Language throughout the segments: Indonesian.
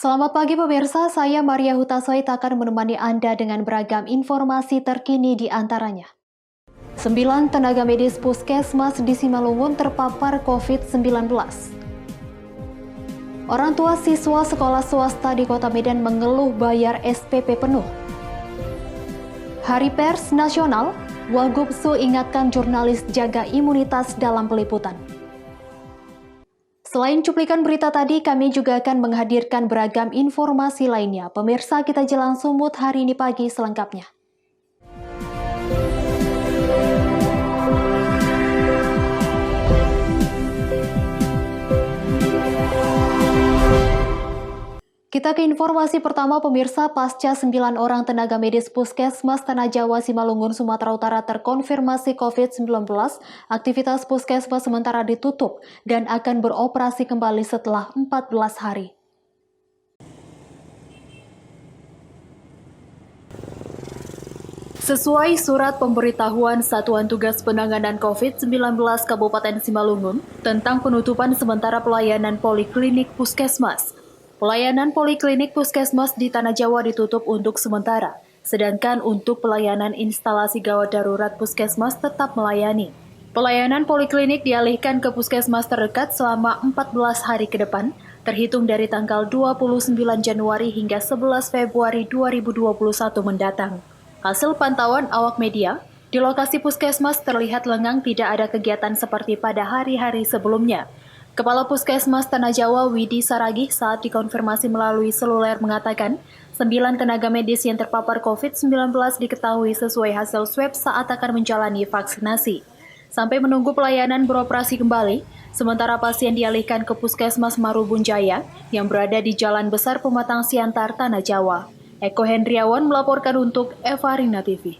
Selamat pagi pemirsa, saya Maria Hutaswait akan menemani Anda dengan beragam informasi terkini di antaranya. 9 tenaga medis puskesmas di Simalungun terpapar COVID-19. Orang tua siswa sekolah swasta di Kota Medan mengeluh bayar SPP penuh. Hari Pers Nasional, Wagubsu ingatkan jurnalis jaga imunitas dalam peliputan. Selain cuplikan berita tadi, kami juga akan menghadirkan beragam informasi lainnya. Pemirsa, kita jalan sumut hari ini pagi selengkapnya. Kita ke informasi pertama pemirsa, pasca 9 orang tenaga medis puskesmas Tanah Jawa Simalungun Sumatera Utara terkonfirmasi COVID-19, aktivitas puskesmas sementara ditutup dan akan beroperasi kembali setelah 14 hari. Sesuai surat pemberitahuan Satuan Tugas Penanganan COVID-19 Kabupaten Simalungun tentang penutupan sementara pelayanan poliklinik puskesmas, pelayanan poliklinik puskesmas di Tanah Jawa ditutup untuk sementara, sedangkan untuk pelayanan instalasi gawat darurat puskesmas tetap melayani. Pelayanan poliklinik dialihkan ke puskesmas terdekat selama 14 hari ke depan, terhitung dari tanggal 29 Januari hingga 11 Februari 2021 mendatang. Hasil pantauan awak media, di lokasi puskesmas terlihat lengang, tidak ada kegiatan seperti pada hari-hari sebelumnya. Kepala Puskesmas Tanah Jawa Widi Saragih saat dikonfirmasi melalui seluler mengatakan 9 tenaga medis yang terpapar COVID-19 diketahui sesuai hasil swab saat akan menjalani vaksinasi. Sampai menunggu pelayanan beroperasi kembali, sementara pasien dialihkan ke Puskesmas Marubun Jaya yang berada di Jalan Besar Pematang Siantar, Tanah Jawa. Eko Hendriawan melaporkan untuk Evarina TV.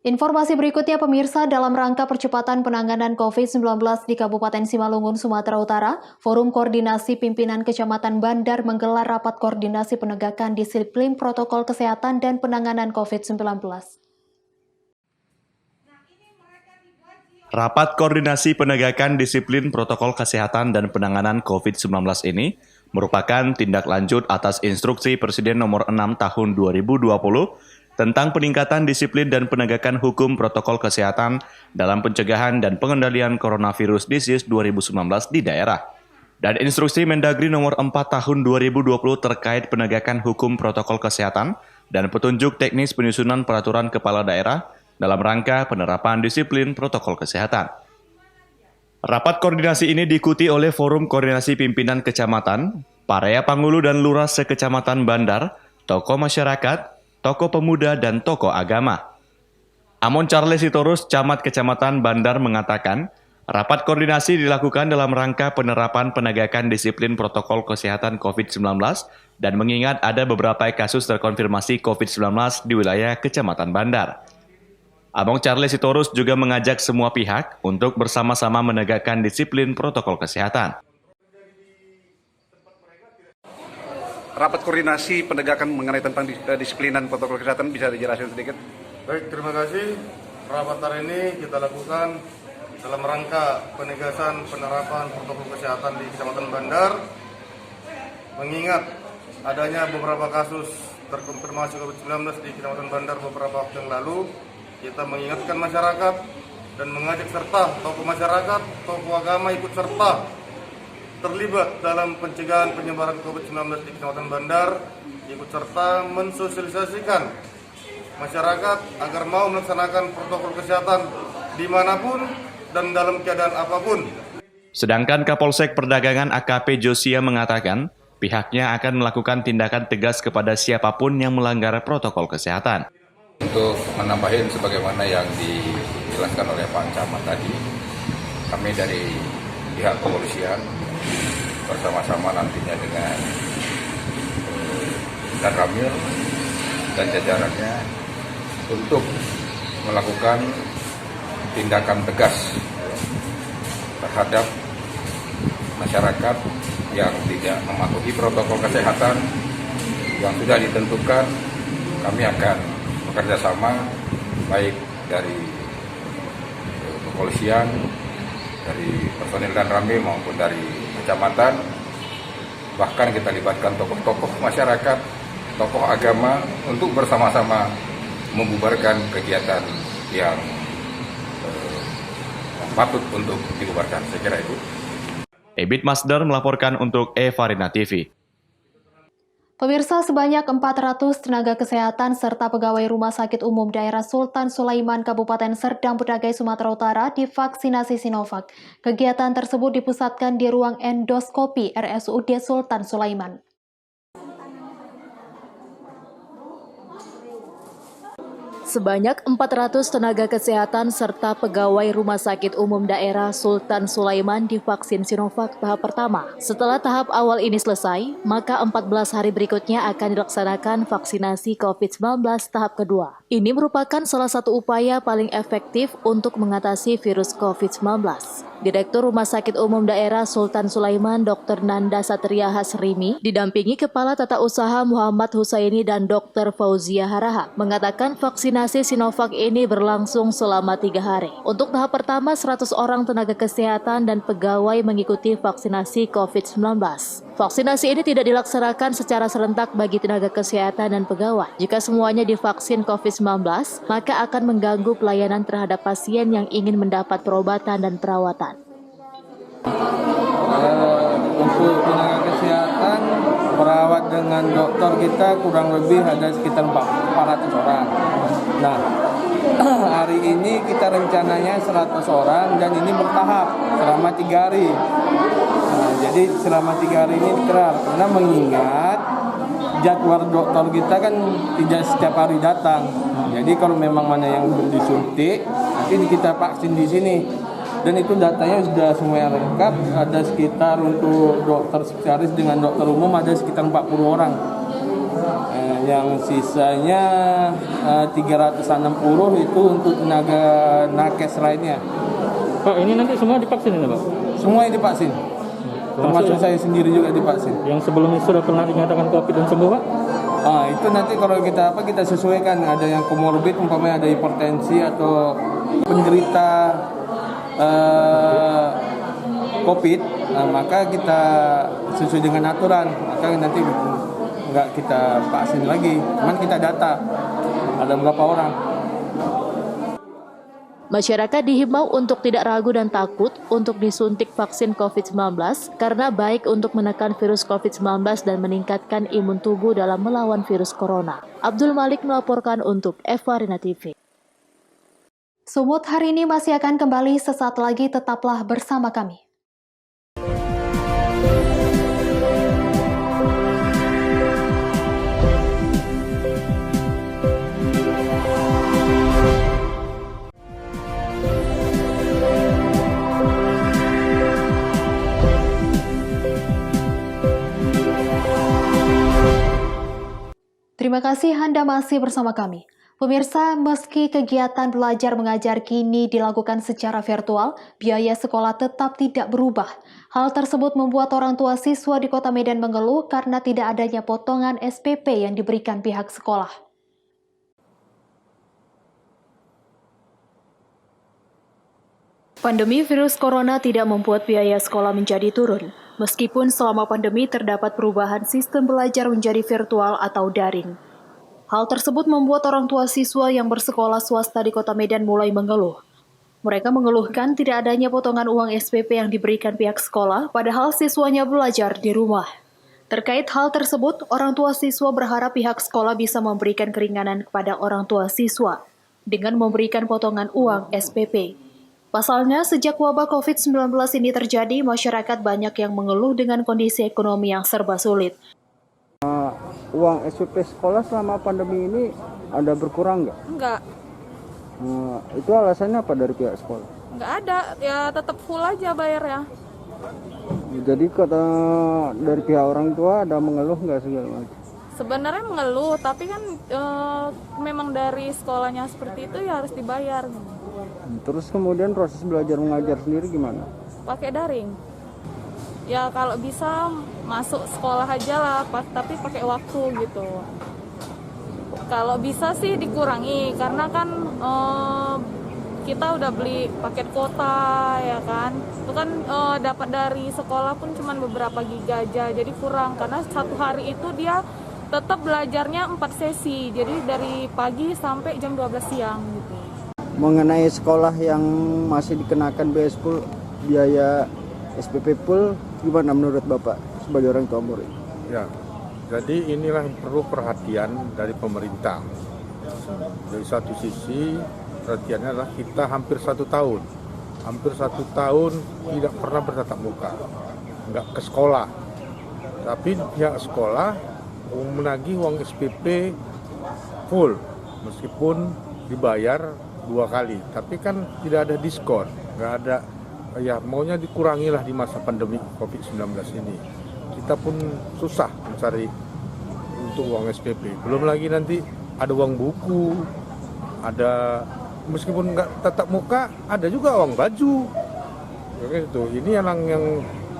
Informasi berikutnya pemirsa, dalam rangka percepatan penanganan COVID-19 di Kabupaten Simalungun, Sumatera Utara, Forum Koordinasi Pimpinan Kecamatan Bandar menggelar rapat koordinasi penegakan disiplin protokol kesehatan dan penanganan COVID-19. Rapat koordinasi penegakan disiplin protokol kesehatan dan penanganan COVID-19 ini merupakan tindak lanjut atas instruksi Presiden nomor 6 tahun 2020 tentang peningkatan disiplin dan penegakan hukum protokol kesehatan dalam pencegahan dan pengendalian coronavirus disease 2019 di daerah. Dan instruksi Mendagri nomor 4 tahun 2020 terkait penegakan hukum protokol kesehatan dan petunjuk teknis penyusunan peraturan kepala daerah dalam rangka penerapan disiplin protokol kesehatan. Rapat koordinasi ini diikuti oleh Forum Koordinasi Pimpinan Kecamatan, Parea Pangulu dan Lurah Sekecamatan Bandar, tokoh masyarakat, tokoh pemuda, dan tokoh agama. Amon Charles Sitorus, Camat Kecamatan Bandar mengatakan, rapat koordinasi dilakukan dalam rangka penerapan penegakan disiplin protokol kesehatan COVID-19 dan mengingat ada beberapa kasus terkonfirmasi COVID-19 di wilayah Kecamatan Bandar. Amon Charles Sitorus juga mengajak semua pihak untuk bersama-sama menegakkan disiplin protokol kesehatan. Rapat koordinasi penegakan mengenai tentang disiplinan protokol kesehatan bisa dijelaskan sedikit? Baik, terima kasih. Rapat hari ini kita lakukan dalam rangka penegasan penerapan protokol kesehatan di Kecamatan Bandar. Mengingat adanya beberapa kasus terkonfirmasi COVID-19 di Kecamatan Bandar beberapa waktu yang lalu, kita mengingatkan masyarakat dan mengajak serta tokoh masyarakat, tokoh agama ikut serta terlibat dalam pencegahan penyebaran COVID-19 di Kecamatan Bandar, ikut serta mensosialisasikan masyarakat agar mau melaksanakan protokol kesehatan dimanapun dan dalam keadaan apapun. Sedangkan Kapolsek Perdagangan AKP Josia mengatakan, pihaknya akan melakukan tindakan tegas kepada siapapun yang melanggar protokol kesehatan. Untuk menambahin sebagaimana yang dijelaskan oleh Pak Camat tadi, kami dari pihak kepolisian bersama-sama nantinya dengan dan Ramil dan jajarannya untuk melakukan tindakan tegas terhadap masyarakat yang tidak mematuhi protokol kesehatan yang sudah ditentukan. Kami akan bekerja sama baik dari kepolisian, dari personil dan Ramil maupun dari kecamatan Bahkan kita libatkan tokoh-tokoh masyarakat, tokoh agama untuk bersama-sama membubarkan kegiatan yang patut untuk dibubarkan. Saya kira itu. Ebit Masdar melaporkan untuk Evarina TV. Pemirsa, sebanyak 400 tenaga kesehatan serta pegawai Rumah Sakit Umum Daerah Sultan Sulaiman Kabupaten Serdang Bedagai Sumatera Utara divaksinasi Sinovac. Kegiatan tersebut dipusatkan di ruang endoskopi RSUD Sultan Sulaiman. Sebanyak 400 tenaga kesehatan serta pegawai Rumah Sakit Umum Daerah Sultan Sulaiman divaksin Sinovac tahap pertama. Setelah tahap awal ini selesai, maka 14 hari berikutnya akan dilaksanakan vaksinasi COVID-19 tahap kedua. Ini merupakan salah satu upaya paling efektif untuk mengatasi virus COVID-19. Direktur Rumah Sakit Umum Daerah Sultan Sulaiman Dr. Nanda Satria Hasrimi didampingi Kepala Tata Usaha Muhammad Husaini dan Dr. Fauzia Haraha mengatakan vaksinasi Sinovac ini berlangsung selama 3 hari. Untuk tahap pertama 100 orang tenaga kesehatan dan pegawai mengikuti vaksinasi COVID-19. Vaksinasi ini tidak dilaksanakan secara serentak bagi tenaga kesehatan dan pegawai. Jika semuanya divaksin COVID-19, maka akan mengganggu pelayanan terhadap pasien yang ingin mendapat perobatan dan perawatan. Untuk tenaga kesehatan, perawat dengan dokter kita kurang lebih ada sekitar 400 orang. Nah, hari ini kita rencananya 100 orang dan ini bertahap selama 3 hari. Nah, jadi selama 3 hari ini dikelar karena mengingat jadwal dokter kita kan tidak setiap hari datang. Jadi kalau memang mana yang disuntik, nanti kita vaksin di sini. Dan itu datanya sudah semua lengkap, ada sekitar untuk dokter spesialis dengan dokter umum ada sekitar 40 orang. Yang sisanya 360 itu untuk tenaga nakes lainnya. Pak, ini nanti semua divaksin ya Pak? Semua yang divaksin. Termasuk saya sendiri juga divaksin. Yang sebelumnya sudah pernah dinyatakan COVID dan sembuh Pak? Itu nanti kalau kita sesuaikan, ada yang komorbid, umpamanya ada hipertensi atau penderita COVID, maka kita sesuai dengan aturan, maka nanti nggak kita vaksin lagi, cuman kita data ada berapa orang. Masyarakat dihimbau untuk tidak ragu dan takut untuk disuntik vaksin COVID-19 karena baik untuk menekan virus COVID-19 dan meningkatkan imun tubuh dalam melawan virus corona. Abdul Malik melaporkan untuk Evarina TV. Sumut hari ini masih akan kembali sesaat lagi, tetaplah bersama kami. Terima kasih Anda masih bersama kami. Pemirsa, meski kegiatan belajar mengajar kini dilakukan secara virtual, biaya sekolah tetap tidak berubah. Hal tersebut membuat orang tua siswa di Kota Medan mengeluh karena tidak adanya potongan SPP yang diberikan pihak sekolah. Pandemi virus corona tidak membuat biaya sekolah menjadi turun. Meskipun selama pandemi terdapat perubahan sistem belajar menjadi virtual atau daring. Hal tersebut membuat orang tua siswa yang bersekolah swasta di Kota Medan mulai mengeluh. Mereka mengeluhkan tidak adanya potongan uang SPP yang diberikan pihak sekolah, padahal siswanya belajar di rumah. Terkait hal tersebut, orang tua siswa berharap pihak sekolah bisa memberikan keringanan kepada orang tua siswa dengan memberikan potongan uang SPP. Pasalnya, sejak wabah COVID-19 ini terjadi, masyarakat banyak yang mengeluh dengan kondisi ekonomi yang serba sulit. Uang SPP sekolah selama pandemi ini ada berkurang nggak? Enggak. Itu alasannya apa dari pihak sekolah? Enggak ada, ya tetap full aja bayarnya. Jadi kata dari pihak orang tua ada mengeluh nggak segala macam? Sebenarnya mengeluh, tapi kan memang dari sekolahnya seperti itu ya harus dibayar. Terus kemudian proses belajar mengajar sendiri gimana? Pakai daring. Ya kalau bisa masuk sekolah aja lah, tapi pakai waktu gitu. Kalau bisa sih dikurangi, karena kan kita udah beli paket kuota ya kan. Itu kan dapat dari sekolah pun cuma beberapa giga aja, jadi kurang karena satu hari itu dia tetap belajarnya 4 sesi, jadi dari pagi sampai jam 12 siang gitu. Mengenai sekolah yang masih dikenakan biaya SPP pool, gimana menurut Bapak sebagai orang tua murid? Ya, jadi inilah yang perlu perhatian dari pemerintah. Dari satu sisi perhatiannya adalah kita hampir 1 tahun tidak pernah bertatap muka, nggak ke sekolah. Tapi pihak sekolah menagih uang SPP full meskipun dibayar 2 kali, tapi kan tidak ada diskon, nggak ada, ya maunya dikurangilah di masa pandemi COVID-19 ini. Kita pun susah mencari untuk uang SPP, belum lagi nanti ada uang buku, ada meskipun nggak tatap muka, ada juga uang baju. Gitu. Ini yang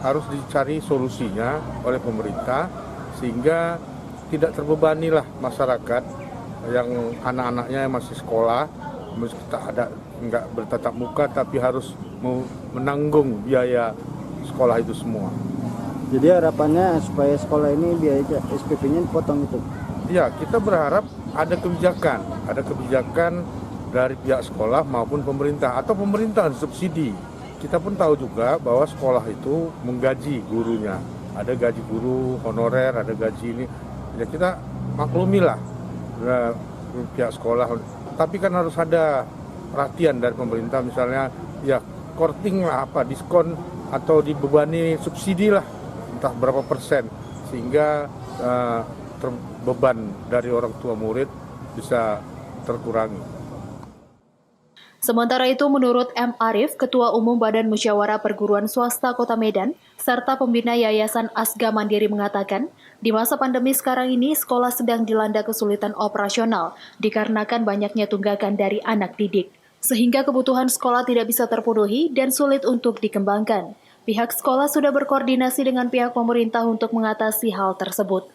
harus dicari solusinya oleh pemerintah sehingga tidak terbebanilah masyarakat yang anak-anaknya masih sekolah, meski ada nggak bertatap muka tapi harus menanggung biaya sekolah itu semua. Jadi harapannya supaya sekolah ini biaya SPP-nya dipotong itu. Ya, kita berharap ada kebijakan dari pihak sekolah maupun pemerintah, atau pemerintah subsidi. Kita pun tahu juga bahwa sekolah itu menggaji gurunya. Ada gaji guru honorer, ada gaji ini. Ya kita maklumilah pihak sekolah. Tapi kan harus ada perhatian dari pemerintah, misalnya ya korting lah, apa diskon atau dibebani subsidi lah, entah berapa persen, sehingga beban dari orang tua murid bisa terkurangi. Sementara itu, menurut M. Arif, Ketua Umum Badan Musyawarah Perguruan Swasta Kota Medan, serta pembina Yayasan Asga Mandiri mengatakan, di masa pandemi sekarang ini, sekolah sedang dilanda kesulitan operasional dikarenakan banyaknya tunggakan dari anak didik, sehingga kebutuhan sekolah tidak bisa terpenuhi dan sulit untuk dikembangkan. Pihak sekolah sudah berkoordinasi dengan pihak pemerintah untuk mengatasi hal tersebut.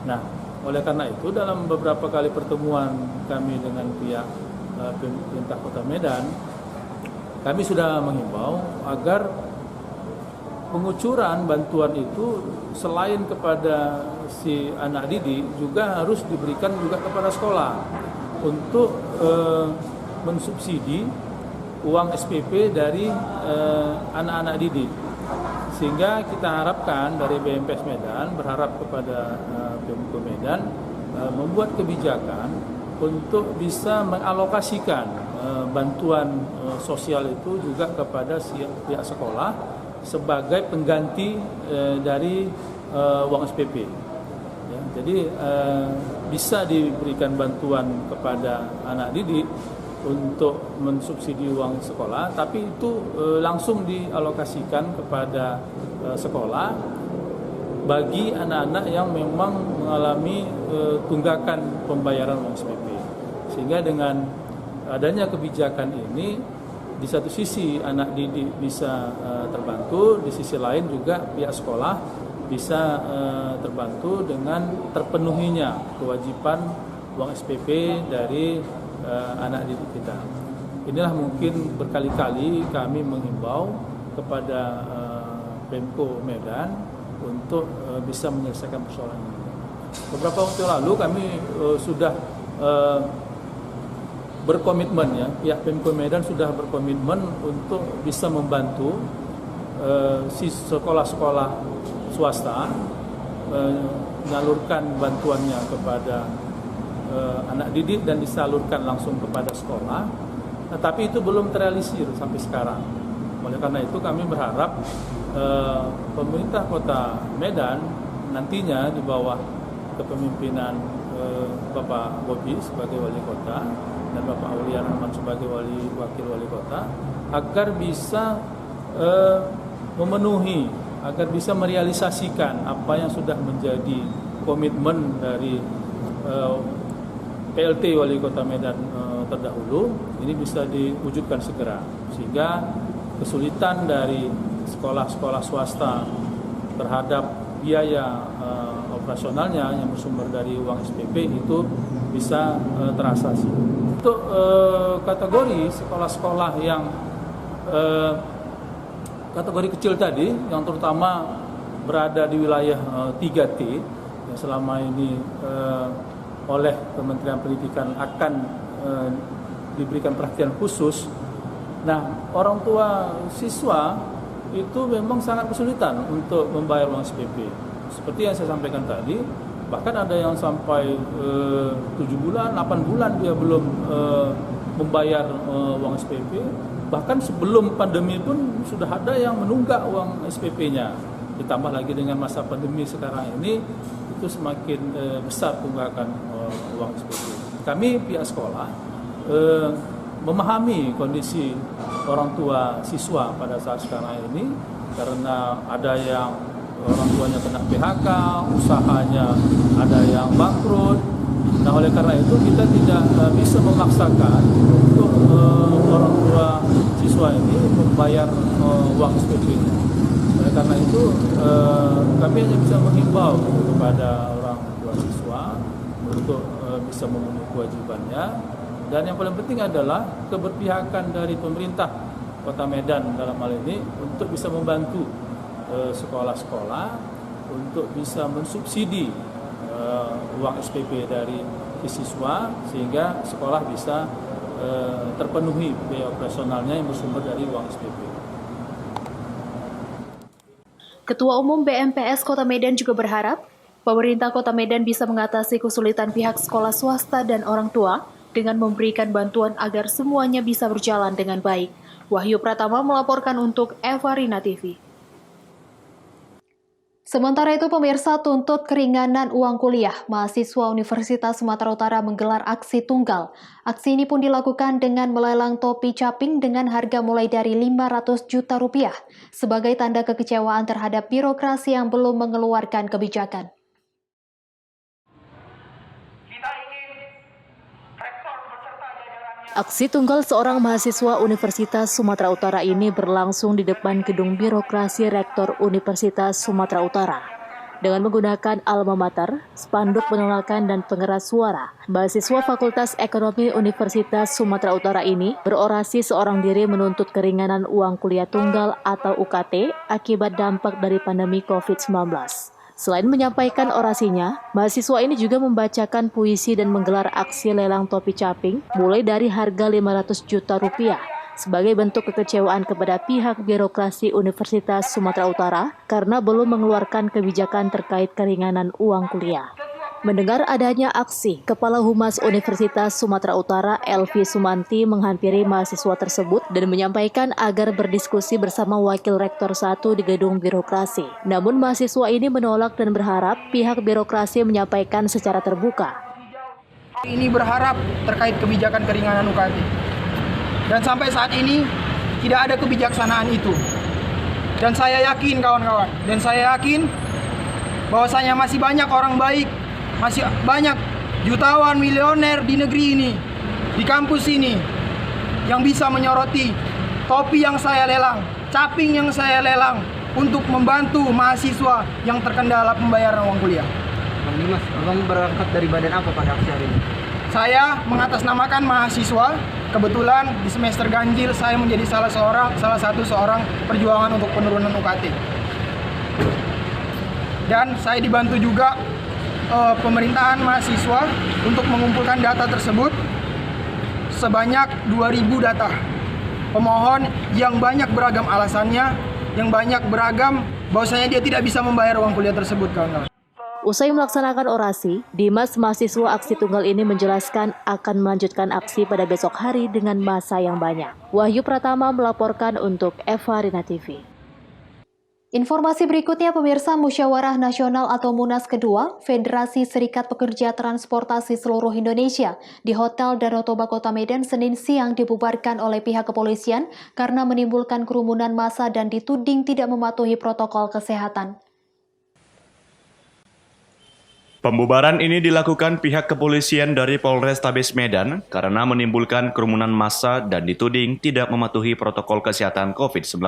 Nah, oleh karena itu dalam beberapa kali pertemuan kami dengan pihak pemerintah Kota Medan, kami sudah menghimbau agar pengucuran bantuan itu selain kepada si anak didik juga harus diberikan juga kepada sekolah untuk mensubsidi uang SPP dari anak-anak didik. Sehingga kita harapkan dari BMPS Medan berharap kepada Pemko Medan membuat kebijakan untuk bisa mengalokasikan bantuan sosial itu juga kepada pihak sekolah sebagai pengganti dari uang SPP. Ya, jadi bisa diberikan bantuan kepada anak didik untuk mensubsidi uang sekolah, tapi itu langsung dialokasikan kepada sekolah bagi anak-anak yang memang mengalami tunggakan pembayaran uang SPP. Sehingga dengan adanya kebijakan ini, di satu sisi anak didik bisa terbantu, di sisi lain juga pihak sekolah bisa terbantu dengan terpenuhinya kewajiban uang SPP dari anak didik kita. Inilah mungkin berkali-kali kami menghimbau kepada Pemko Medan untuk bisa menyelesaikan persoalan ini. Beberapa waktu lalu kami sudah berkomitmen, ya, pihak Pemko Medan sudah berkomitmen untuk bisa membantu si sekolah-sekolah swasta menyalurkan bantuannya kepada anak didik dan disalurkan langsung kepada sekolah, tapi itu belum terrealisir sampai sekarang. Oleh karena itu kami berharap pemerintah Kota Medan nantinya di bawah kepemimpinan Bapak Bobi sebagai wali kota dan Bapak Aulia Rahman sebagai wakil wali kota agar bisa memenuhi, agar bisa merealisasikan apa yang sudah menjadi komitmen dari PLT Wali Kota Medan terdahulu, ini bisa diwujudkan segera, sehingga kesulitan dari sekolah-sekolah swasta terhadap biaya operasionalnya yang bersumber dari uang SPP itu bisa teratasi. untuk kategori sekolah-sekolah yang kategori kecil tadi, yang terutama berada di wilayah 3T, yang selama ini oleh Kementerian Pendidikan akan diberikan perhatian khusus. Nah, orang tua siswa itu memang sangat kesulitan untuk membayar uang SPP. Seperti yang saya sampaikan tadi, bahkan ada yang sampai 7 bulan, 8 bulan dia belum membayar uang SPP. Bahkan sebelum pandemi pun sudah ada yang menunggak uang SPP-nya. Ditambah lagi dengan masa pandemi sekarang ini, itu semakin besar tunggakan uang SPP. Kami pihak sekolah memahami kondisi orang tua siswa pada saat sekarang ini, karena ada yang orang tuanya kena PHK, usahanya ada yang bangkrut. Nah, oleh karena itu kita tidak bisa memaksakan untuk orang tua siswa ini membayar uang SPP-nya. Oleh karena itu kami hanya bisa menghimbau kepada orang tua siswa untuk bisa memenuhi kewajibannya. Dan yang paling penting adalah keberpihakan dari pemerintah Kota Medan dalam hal ini untuk bisa membantu sekolah-sekolah untuk bisa mensubsidi uang SPP dari siswa sehingga sekolah bisa terpenuhi biaya operasionalnya yang bersumber dari uang SPP. Ketua Umum BMPS Kota Medan juga berharap pemerintah Kota Medan bisa mengatasi kesulitan pihak sekolah swasta dan orang tua dengan memberikan bantuan agar semuanya bisa berjalan dengan baik. Wahyu Pratama melaporkan untuk Eva Rina TV. Sementara itu, pemirsa, tuntut keringanan uang kuliah. Mahasiswa Universitas Sumatera Utara menggelar aksi tunggal. Aksi ini pun dilakukan dengan melelang topi caping dengan harga mulai dari 500 juta rupiah sebagai tanda kekecewaan terhadap birokrasi yang belum mengeluarkan kebijakan. Aksi tunggal seorang mahasiswa Universitas Sumatera Utara ini berlangsung di depan gedung birokrasi Rektor Universitas Sumatera Utara. Dengan menggunakan alma mater, spanduk penolakan dan pengeras suara, mahasiswa Fakultas Ekonomi Universitas Sumatera Utara ini berorasi seorang diri menuntut keringanan uang kuliah tunggal atau UKT akibat dampak dari pandemi COVID-19. Selain menyampaikan orasinya, mahasiswa ini juga membacakan puisi dan menggelar aksi lelang topi caping mulai dari harga 500 juta rupiah sebagai bentuk kekecewaan kepada pihak birokrasi Universitas Sumatera Utara karena belum mengeluarkan kebijakan terkait keringanan uang kuliah. Mendengar adanya aksi, Kepala Humas Universitas Sumatera Utara Elvi Sumanti menghampiri mahasiswa tersebut dan menyampaikan agar berdiskusi bersama Wakil Rektor 1 di gedung birokrasi. Namun mahasiswa ini menolak dan berharap pihak birokrasi menyampaikan secara terbuka. Ini berharap terkait kebijakan keringanan UKT. Dan sampai saat ini tidak ada kebijaksanaan itu. Dan saya yakin kawan-kawan, dan saya yakin bahwasanya masih banyak orang baik, masih banyak jutawan milioner di negeri ini, di kampus ini, yang bisa menyoroti topi yang saya lelang, caping yang saya lelang untuk membantu mahasiswa yang terkendala pembayaran uang kuliah. Bang Dimas, Abang berangkat dari badan apa pada aksi hari ini? Saya mengatasnamakan mahasiswa. Kebetulan di semester ganjil saya menjadi salah satu perjuangan untuk penurunan UKT. Dan saya dibantu juga pemerintahan mahasiswa untuk mengumpulkan data tersebut sebanyak 2.000 data pemohon yang banyak beragam alasannya, yang banyak beragam bahwasanya dia tidak bisa membayar uang kuliah tersebut, kawan-kawan. Usai melaksanakan orasi, Dimas mahasiswa aksi tunggal ini menjelaskan akan melanjutkan aksi pada besok hari dengan massa yang banyak. Wahyu Pratama melaporkan untuk Eva Rina TV. Informasi berikutnya, pemirsa, Musyawarah Nasional atau Munas kedua Federasi Serikat Pekerja Transportasi Seluruh Indonesia di Hotel Danau Toba Kota Medan Senin siang dibubarkan oleh pihak kepolisian karena menimbulkan kerumunan massa dan dituding tidak mematuhi protokol kesehatan. Pembubaran ini dilakukan pihak kepolisian dari Polrestabes Medan karena menimbulkan kerumunan massa dan dituding tidak mematuhi protokol kesehatan COVID-19.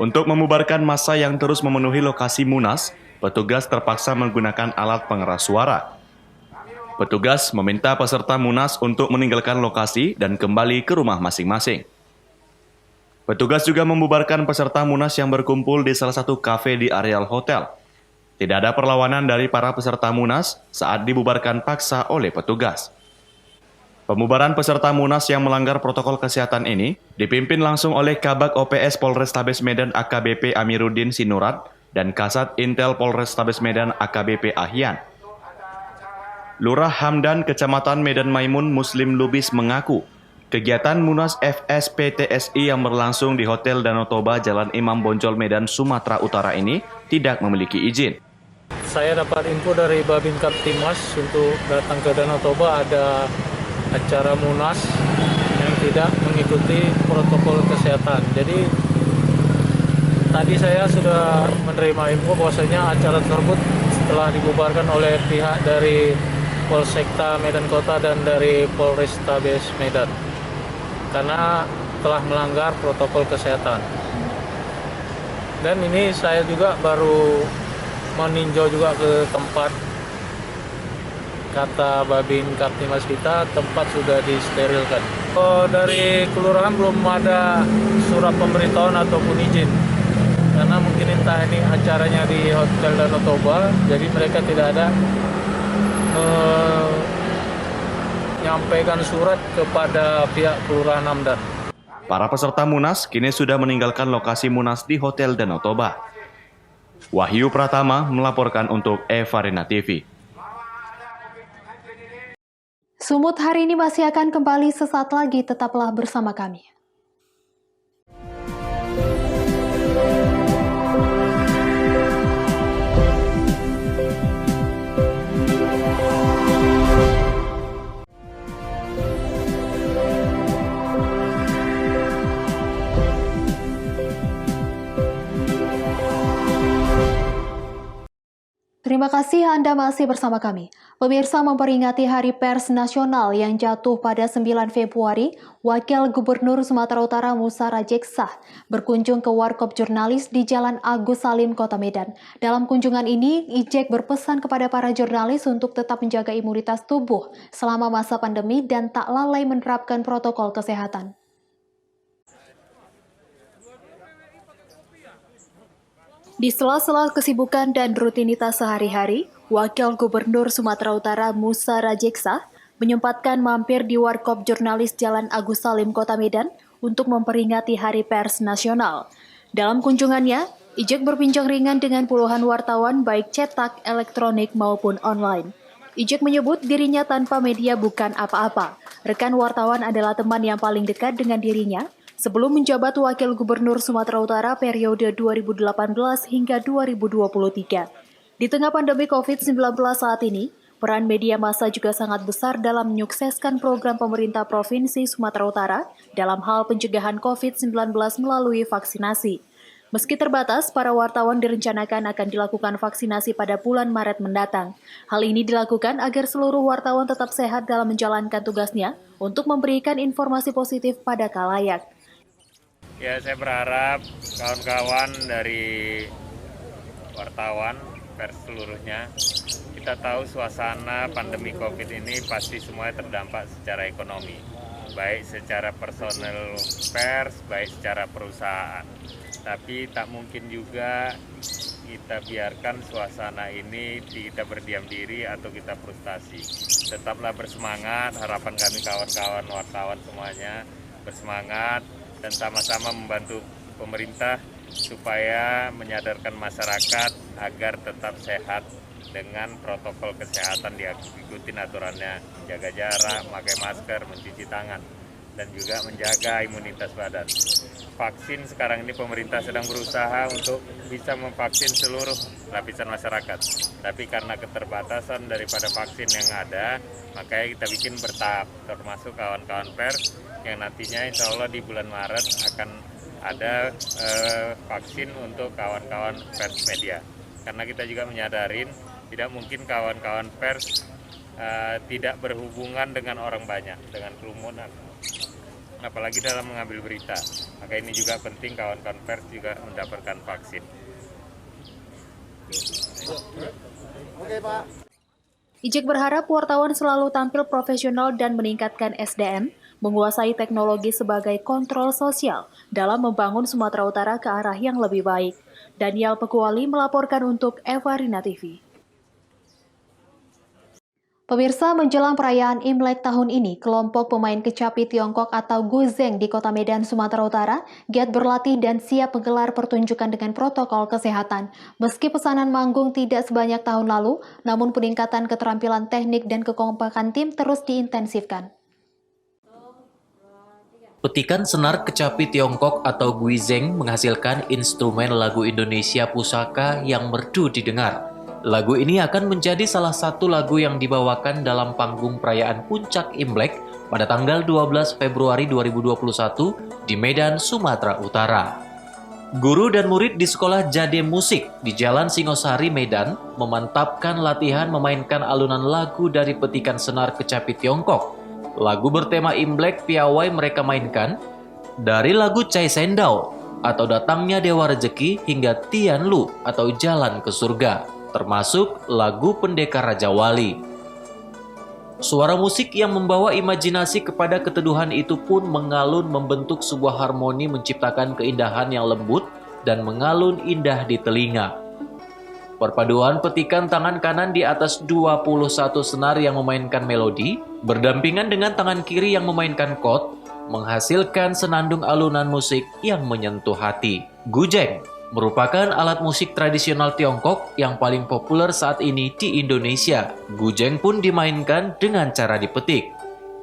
Untuk membubarkan massa yang terus memenuhi lokasi Munas, petugas terpaksa menggunakan alat pengeras suara. Petugas meminta peserta Munas untuk meninggalkan lokasi dan kembali ke rumah masing-masing. Petugas juga membubarkan peserta Munas yang berkumpul di salah satu kafe di areal hotel. Tidak ada perlawanan dari para peserta Munas saat dibubarkan paksa oleh petugas. Pembubaran peserta Munas yang melanggar protokol kesehatan ini dipimpin langsung oleh Kabag OPS Polrestabes Medan AKBP Amiruddin Sinurat dan Kasat Intel Polrestabes Medan AKBP Ahyan. Lurah Hamdan Kecamatan Medan Maimun Muslim Lubis mengaku kegiatan Munas FSPTSI yang berlangsung di Hotel Danau Toba Jalan Imam Bonjol Medan Sumatera Utara ini tidak memiliki izin. Saya dapat info dari Babin Kaptimas untuk datang ke Danau Toba ada acara Munas yang tidak mengikuti protokol kesehatan. Jadi tadi saya sudah menerima info bahwasanya acara tersebut telah dibubarkan oleh pihak dari Polsekta Medan Kota dan dari Polrestabes Medan karena telah melanggar protokol kesehatan. Dan ini saya juga baru meninjau juga ke tempat, kata Babin Kaptimas kita, tempat sudah disterilkan. Dari kelurahan belum ada surat pemberitahuan ataupun izin. Karena mungkin entah ini acaranya di Hotel Danau Toba, jadi mereka tidak ada menyampaikan surat kepada pihak Kelurahan Hamdan. Para peserta Munas kini sudah meninggalkan lokasi Munas di Hotel Danau Toba. Wahyu Pratama melaporkan untuk Evarina TV. Sumut hari ini masih akan kembali sesaat lagi, tetaplah bersama kami. Terima kasih Anda masih bersama kami. Pemirsa, memperingati Hari Pers Nasional yang jatuh pada 9 Februari, Wakil Gubernur Sumatera Utara Musa Rajeksah berkunjung ke Warkop Jurnalis di Jalan Agus Salim, Kota Medan. Dalam kunjungan ini, Ijek berpesan kepada para jurnalis untuk tetap menjaga imunitas tubuh selama masa pandemi dan tak lalai menerapkan protokol kesehatan. Di sela-sela kesibukan dan rutinitas sehari-hari, Wakil Gubernur Sumatera Utara Musa Rajeksah menyempatkan mampir di Warkop Jurnalis Jalan Agus Salim, Kota Medan untuk memperingati Hari Pers Nasional. Dalam kunjungannya, Ijek berbincang ringan dengan puluhan wartawan baik cetak, elektronik maupun online. Ijek menyebut dirinya tanpa media bukan apa-apa. Rekan wartawan adalah teman yang paling dekat dengan dirinya sebelum menjabat Wakil Gubernur Sumatera Utara periode 2018 hingga 2023. Di tengah pandemi COVID-19 saat ini, peran media massa juga sangat besar dalam menyukseskan program pemerintah Provinsi Sumatera Utara dalam hal pencegahan COVID-19 melalui vaksinasi. Meski terbatas, para wartawan direncanakan akan dilakukan vaksinasi pada bulan Maret mendatang. Hal ini dilakukan agar seluruh wartawan tetap sehat dalam menjalankan tugasnya untuk memberikan informasi positif pada khalayak. Ya, saya berharap kawan-kawan dari wartawan, pers seluruhnya, kita tahu suasana pandemi COVID ini pasti semuanya terdampak secara ekonomi, baik secara personel pers, baik secara perusahaan. Tapi tak mungkin juga kita biarkan suasana ini kita berdiam diri atau kita frustasi. Tetaplah bersemangat, harapan kami kawan-kawan wartawan semuanya bersemangat dan sama-sama membantu pemerintah supaya menyadarkan masyarakat agar tetap sehat dengan protokol kesehatan, diikuti aturannya, jaga jarak, pakai masker, mencuci tangan, dan juga menjaga imunitas badan. Vaksin sekarang ini pemerintah sedang berusaha untuk bisa memvaksin seluruh lapisan masyarakat. Tapi karena keterbatasan daripada vaksin yang ada, makanya kita bikin bertahap, termasuk kawan-kawan pers yang nantinya insya Allah di bulan Maret akan ada vaksin untuk kawan-kawan pers media. Karena kita juga menyadarin tidak mungkin kawan-kawan pers tidak berhubungan dengan orang banyak, dengan kerumunan. Apalagi dalam mengambil berita. Maka ini juga penting kawan-kawan pers juga mendapatkan vaksin. Oke, Pak. Ijek berharap wartawan selalu tampil profesional dan meningkatkan SDM, menguasai teknologi sebagai kontrol sosial dalam membangun Sumatera Utara ke arah yang lebih baik. Daniel Pekuali melaporkan untuk Evarina TV. Pemirsa, menjelang perayaan Imlek tahun ini, kelompok pemain kecapi Tiongkok atau Guzeng di Kota Medan, Sumatera Utara giat berlatih dan siap menggelar pertunjukan dengan protokol kesehatan. Meski pesanan manggung tidak sebanyak tahun lalu, namun peningkatan keterampilan teknik dan kekompakan tim terus diintensifkan. Petikan senar kecapi Tiongkok atau Guizeng menghasilkan instrumen lagu Indonesia Pusaka yang merdu didengar. Lagu ini akan menjadi salah satu lagu yang dibawakan dalam panggung perayaan Puncak Imlek pada tanggal 12 Februari 2021 di Medan, Sumatera Utara. Guru dan murid di Sekolah Jade Musik di Jalan Singosari, Medan memantapkan latihan memainkan alunan lagu dari petikan senar kecapi Tiongkok. Lagu bertema Imlek piawai mereka mainkan dari lagu Cai Sendao atau Datangnya Dewa Rezeki hingga Tian Lu atau Jalan ke Surga, termasuk lagu Pendekar Raja Wali. Suara musik yang membawa imajinasi kepada keteduhan itu pun mengalun membentuk sebuah harmoni menciptakan keindahan yang lembut dan mengalun indah di telinga. Perpaduan petikan tangan kanan di atas 21 senar yang memainkan melodi, berdampingan dengan tangan kiri yang memainkan chord, menghasilkan senandung alunan musik yang menyentuh hati. Guzeng merupakan alat musik tradisional Tiongkok yang paling populer saat ini di Indonesia. Guzeng pun dimainkan dengan cara dipetik.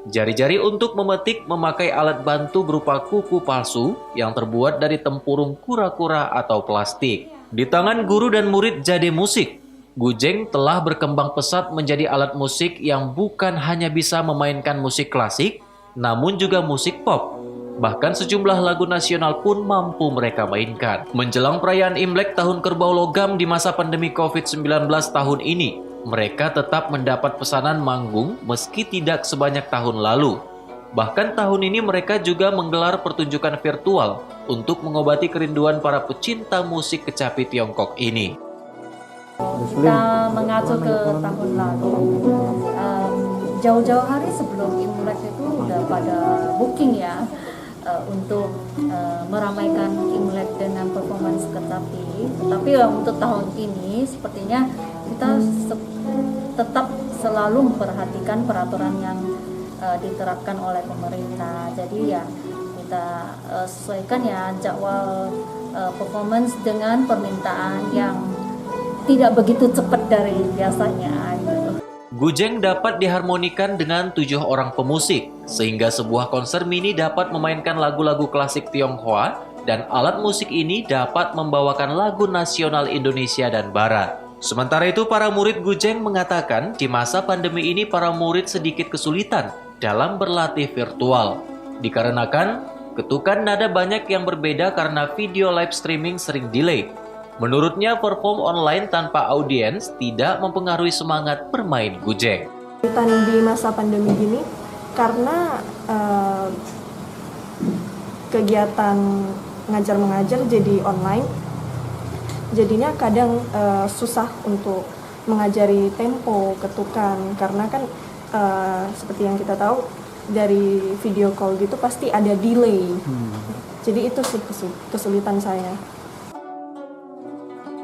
Jari-jari untuk memetik memakai alat bantu berupa kuku palsu yang terbuat dari tempurung kura-kura atau plastik. Di tangan guru dan murid Jade Musik, Guzeng telah berkembang pesat menjadi alat musik yang bukan hanya bisa memainkan musik klasik, namun juga musik pop. Bahkan sejumlah lagu nasional pun mampu mereka mainkan. Menjelang perayaan Imlek Tahun Kerbau Logam di masa pandemi COVID-19 tahun ini, mereka tetap mendapat pesanan manggung meski tidak sebanyak tahun lalu. Bahkan tahun ini mereka juga menggelar pertunjukan virtual untuk mengobati kerinduan para pecinta musik kecapi Tiongkok ini. Kita mengacu ke tahun lalu, jauh-jauh hari sebelum Imlek itu udah pada booking ya, untuk meramaikan Imlek dengan performance kecapi. Tapi untuk tahun ini sepertinya kita tetap selalu memperhatikan peraturan yang diterapkan oleh pemerintah. Jadi ya kita sesuaikan ya jadwal performance dengan permintaan yang tidak begitu cepat dari biasanya. Guzeng dapat diharmonikan dengan 7 orang pemusik, sehingga sebuah konser mini dapat memainkan lagu-lagu klasik Tionghoa dan alat musik ini dapat membawakan lagu nasional Indonesia dan Barat. Sementara itu, para murid Guzeng mengatakan di masa pandemi ini para murid sedikit kesulitan dalam berlatih virtual. Dikarenakan ketukan nada banyak yang berbeda karena video live streaming sering delay. Menurutnya, perform online tanpa audiens tidak mempengaruhi semangat bermain Guzeng. Di masa pandemi gini, karena kegiatan ngajar-mengajar jadi online, jadinya kadang susah untuk mengajari tempo, ketukan, karena kan seperti yang kita tahu dari video call gitu pasti ada delay. Jadi itu sih kesulitan saya.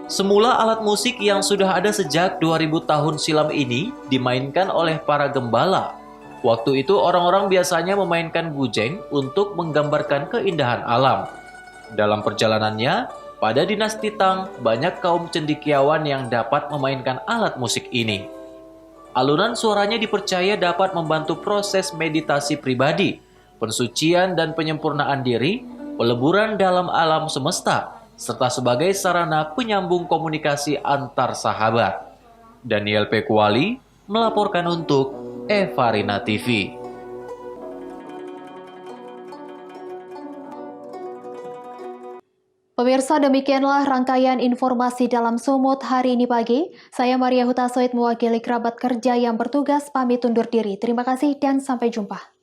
Semula alat musik yang sudah ada sejak 2000 tahun silam ini dimainkan oleh para gembala. Waktu itu orang-orang biasanya memainkan Guzeng untuk menggambarkan keindahan alam. Dalam perjalanannya, pada dinasti Tang, banyak kaum cendekiawan yang dapat memainkan alat musik ini. Alunan suaranya dipercaya dapat membantu proses meditasi pribadi, pensucian dan penyempurnaan diri, peleburan dalam alam semesta, serta sebagai sarana penyambung komunikasi antar sahabat. Daniel Pekuali melaporkan untuk Evarina TV. Pemirsa, demikianlah rangkaian informasi dalam Sumut hari ini pagi. Saya Maria Hutasoid mewakili kerabat kerja yang bertugas pamit undur diri. Terima kasih dan sampai jumpa.